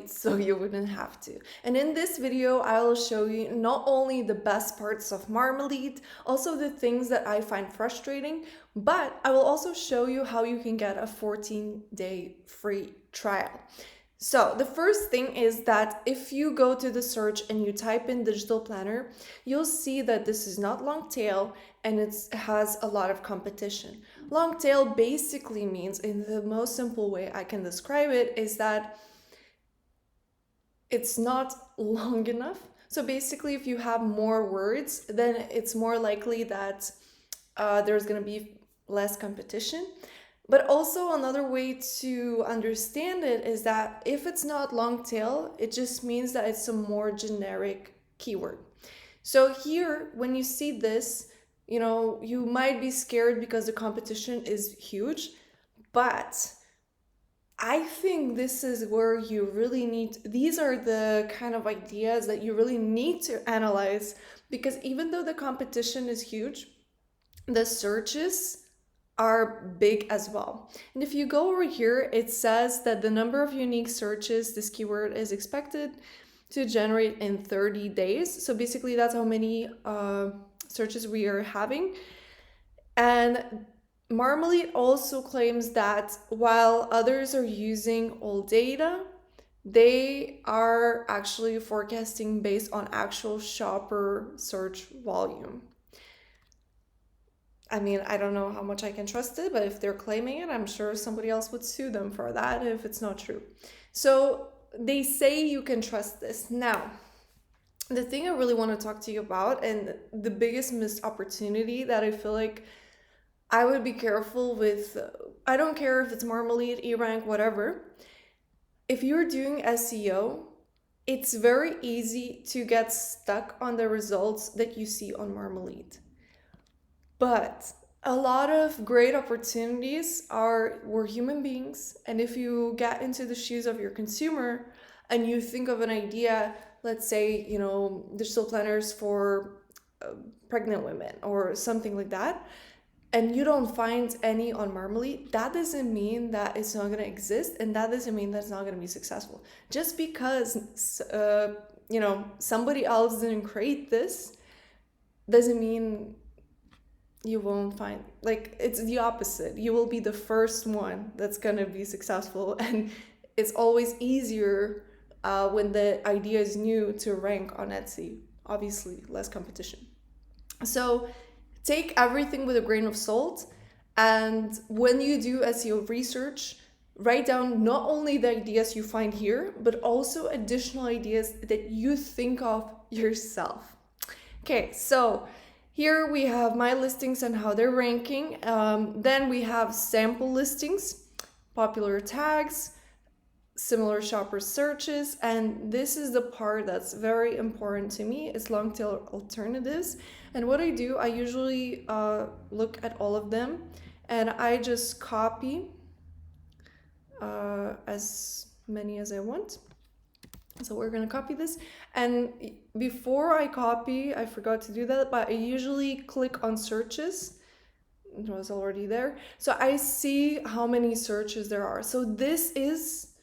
so you wouldn't have to. And in this video, I will show you not only the best parts of Marmalead, also the things that I find frustrating, but I will also show you how you can get a 14-day free trial. So the first thing is that if you go to the search and you type in digital planner, you'll see that this is not long tail and it has a lot of competition. Long tail basically means, in the most simple way I can describe it, is that it's not long enough. So basically, if you have more words, then it's more likely that there's going to be less competition. But also another way to understand it is that if it's not long tail, it just means that it's a more generic keyword. So here, when you see this, you might be scared because the competition is huge, but I think this is where you really need, these are the kind of ideas that you really need to analyze, because even though the competition is huge, the searches are big as well. And if you go over here, it says that the number of unique searches this keyword is expected to generate in 30 days. So basically that's how many searches we are having. And Marmalead also claims that while others are using old data, they are actually forecasting based on actual shopper search volume. I mean, I don't know how much I can trust it, but if they're claiming it, I'm sure somebody else would sue them for that if it's not true. So they say you can trust this. Now, the thing I really want to talk to you about, and the biggest missed opportunity that I feel like I would be careful with, I don't care if it's Marmalead, eRank, whatever. If you're doing SEO, it's very easy to get stuck on the results that you see on Marmalead. But a lot of great opportunities we're human beings. And if you get into the shoes of your consumer and you think of an idea, let's say, digital planners for pregnant women or something like that, and you don't find any on Marmalead, that doesn't mean that it's not going to exist, and that doesn't mean that it's not going to be successful. Just because somebody else didn't create this doesn't mean you won't find, it's the opposite. You will be the first one that's going to be successful, and it's always easier when the idea is new to rank on Etsy. Obviously, less competition. So take everything with a grain of salt, and when you do SEO research, write down not only the ideas you find here, but also additional ideas that you think of yourself. Okay, so here we have my listings and how they're ranking. Then we have sample listings, popular tags, similar shopper searches, and this is the part that's very important to me, is long tail alternatives. And what I do, I usually look at all of them and I just copy as many as I want. So we're gonna copy this, and before I copy, I forgot to do that, but I usually click on searches. It was already there, so I see how many searches there are. So this is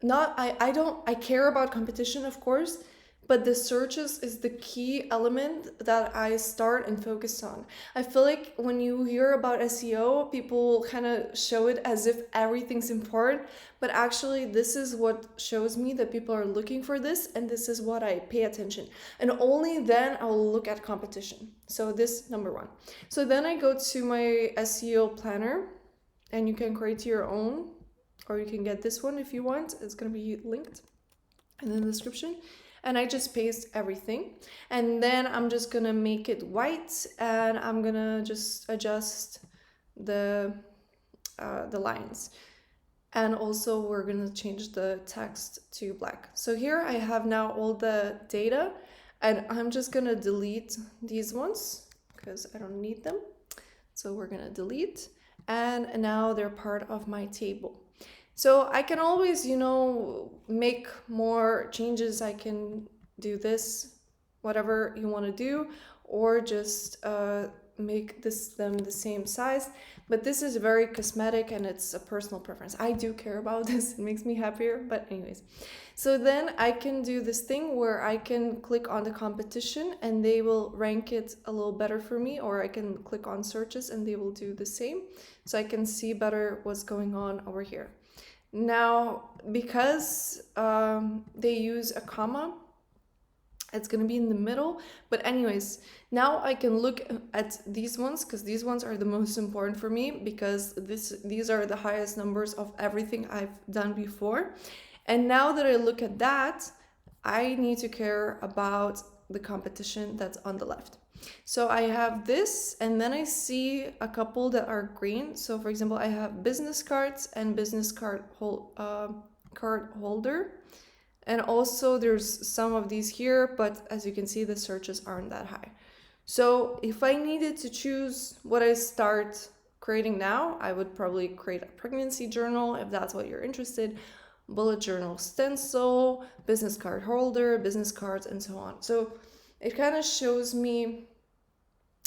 not, I care about competition, of course, but the searches is the key element that I start and focus on. I feel like when you hear about SEO, people kind of show it as if everything's important, but actually this is what shows me that people are looking for this, and this is what I pay attention. And only then I'll look at competition. So this, number one. So then I go to my SEO planner, and you can create your own, or you can get this one if you want. It's going to be linked in the description. And I just paste everything, and then I'm just gonna make it white, and I'm gonna just adjust the lines, and also we're gonna change the text to black. So here I have now all the data, and I'm just gonna delete these ones because I don't need them. So we're gonna delete, and now they're part of my table. So I can always, make more changes. I can do this, whatever you want to do, or just make them the same size. But this is very cosmetic and it's a personal preference. I do care about this, it makes me happier, but anyways. So then I can do this thing where I can click on the competition and they will rank it a little better for me, or I can click on searches and they will do the same. So I can see better what's going on over here. Now, because they use a comma, it's going to be in the middle. But anyways, now I can look at these ones, because these ones are the most important for me, because these are the highest numbers of everything I've done before. And now that I look at that, I need to care about the competition that's on the left. So I have this, and then I see a couple that are green. So for example, I have business cards and business card holder. And also there's some of these here, but as you can see, the searches aren't that high. So if I needed to choose what I start creating now, I would probably create a pregnancy journal if that's what you're interested, bullet journal stencil, business card holder, business cards, and so on. So it kind of shows me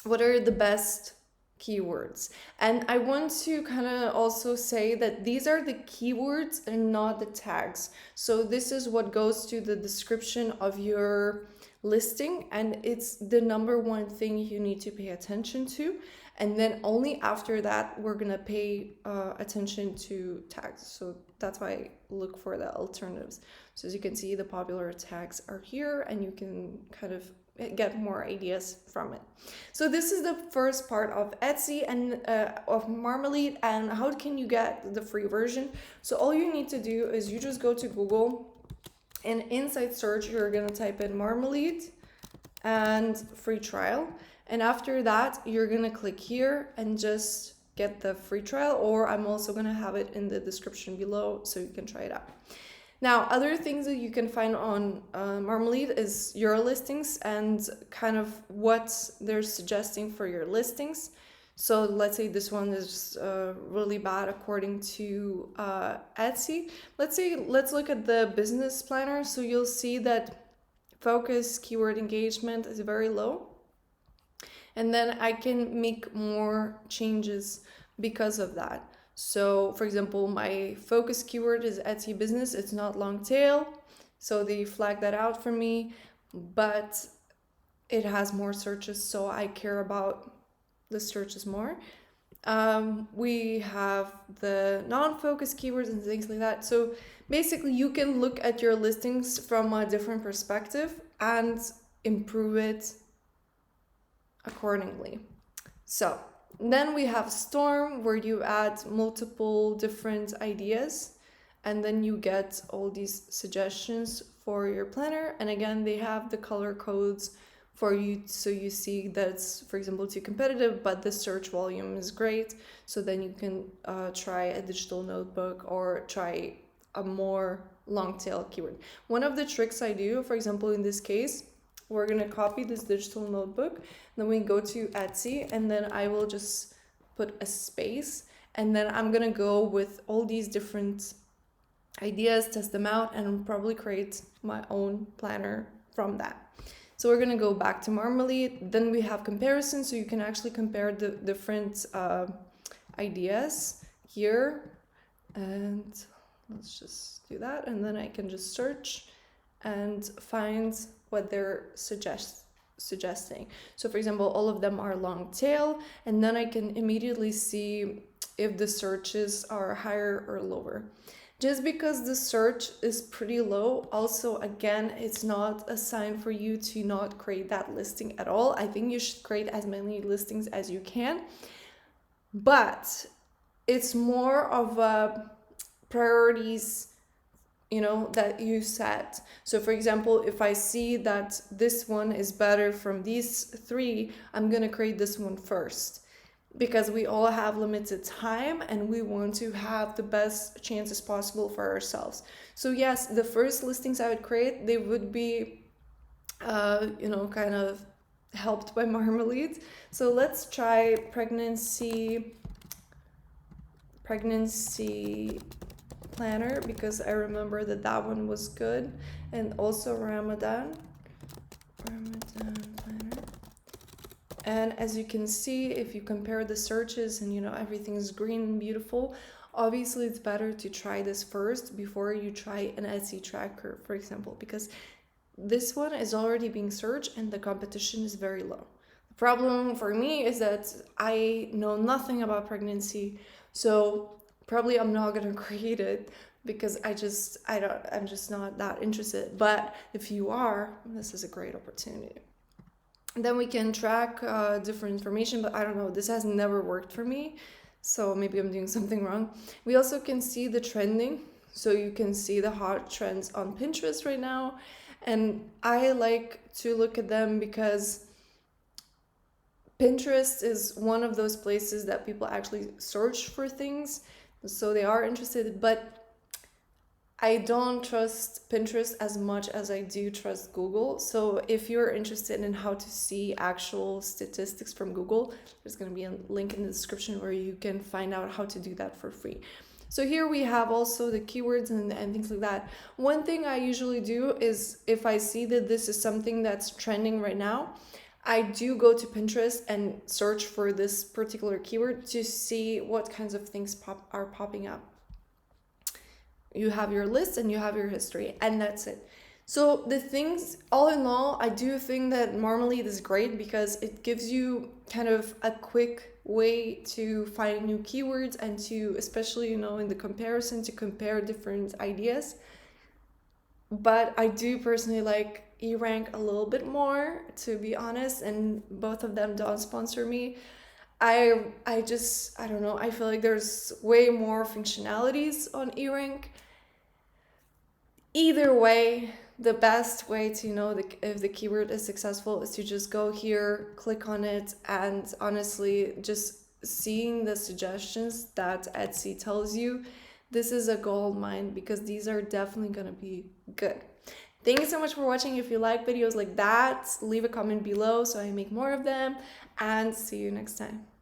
what are the best keywords. And I want to kind of also say that these are the keywords and not the tags. So this is what goes to the description of your listing, and it's the number one thing you need to pay attention to. And then only after that, we're gonna pay attention to tags. So that's why I look for the alternatives. So as you can see, the popular tags are here, and you can kind of get more ideas from it. So this is the first part of Etsy and of Marmalead, and how can you get the free version. So all you need to do is you just go to Google, and inside search you're gonna type in Marmalead and free trial, and after that you're gonna click here and just get the free trial, or I'm also gonna have it in the description below so you can try it out. Now, other things that you can find on Marmalead is your listings and kind of what they're suggesting for your listings. So let's say this one is really bad according to Etsy. Let's look at the business planner. So you'll see that focus keyword engagement is very low. And then I can make more changes because of that. So for example, my focus keyword is Etsy business. It's not long tail. So they flag that out for me, but it has more searches. So I care about the searches more. We have the non-focus keywords and things like that. So basically you can look at your listings from a different perspective and improve it accordingly. So then we have Storm, where you add multiple different ideas, and then you get all these suggestions for your planner. And again, they have the color codes for you, so you see that's, for example, too competitive, but the search volume is great. So then you can try a digital notebook or try a more long tail keyword. One of the tricks I do, for example, in this case, we're gonna copy this digital notebook, then we go to Etsy, and then I will just put a space, and then I'm gonna go with all these different ideas, test them out, and probably create my own planner from that. So we're gonna go back to Marmalead, then we have comparison, so you can actually compare the different ideas here, and let's just do that, and then I can just search and find what they're suggesting. So for example, all of them are long tail, and then I can immediately see if the searches are higher or lower. Just because the search is pretty low, also again, it's not a sign for you to not create that listing at all. I think you should create as many listings as you can, but it's more of a priorities, you know, that you set. So for example, if I see that this one is better from these three, I'm gonna create this one first, because we all have limited time and we want to have the best chances possible for ourselves. So yes, the first listings I would create, they would be you know, kind of helped by Marmalead. So let's try pregnancy planner, because I remember that one was good, and also Ramadan planner. And as you can see, if you compare the searches and everything's green and beautiful, obviously it's better to try this first before you try an Etsy tracker, for example, because this one is already being searched and the competition is very low. The problem for me is that I know nothing about pregnancy, so probably I'm not gonna create it because I'm just not that interested. But if you are, this is a great opportunity. Then we can track different information, but I don't know, this has never worked for me, so maybe I'm doing something wrong. We also can see the trending, so you can see the hot trends on Pinterest right now, and I like to look at them because Pinterest is one of those places that people actually search for things, so they are interested, but I don't trust Pinterest as much as I do trust Google. So if you're interested in how to see actual statistics from Google, there's going to be a link in the description where you can find out how to do that for free. So here we have also the keywords and things like that. One thing I usually do is if I see that this is something that's trending right now, I do go to Pinterest and search for this particular keyword to see what kinds of things are popping up. You have your list and you have your history, and that's it. So the things, all in all, I do think that Marmalead is great because it gives you kind of a quick way to find new keywords and to, especially, in the comparison, to compare different ideas. But I do personally like eRank a little bit more, to be honest, and both of them don't sponsor me. I don't know, I feel like there's way more functionalities on eRank. Either way, the best way to know if the keyword is successful is to just go here, click on it, and honestly, just seeing the suggestions that Etsy tells you, this is a gold mine because these are definitely going to be good. Thank you so much for watching. If you like videos like that, leave a comment below so I make more of them, and see you next time.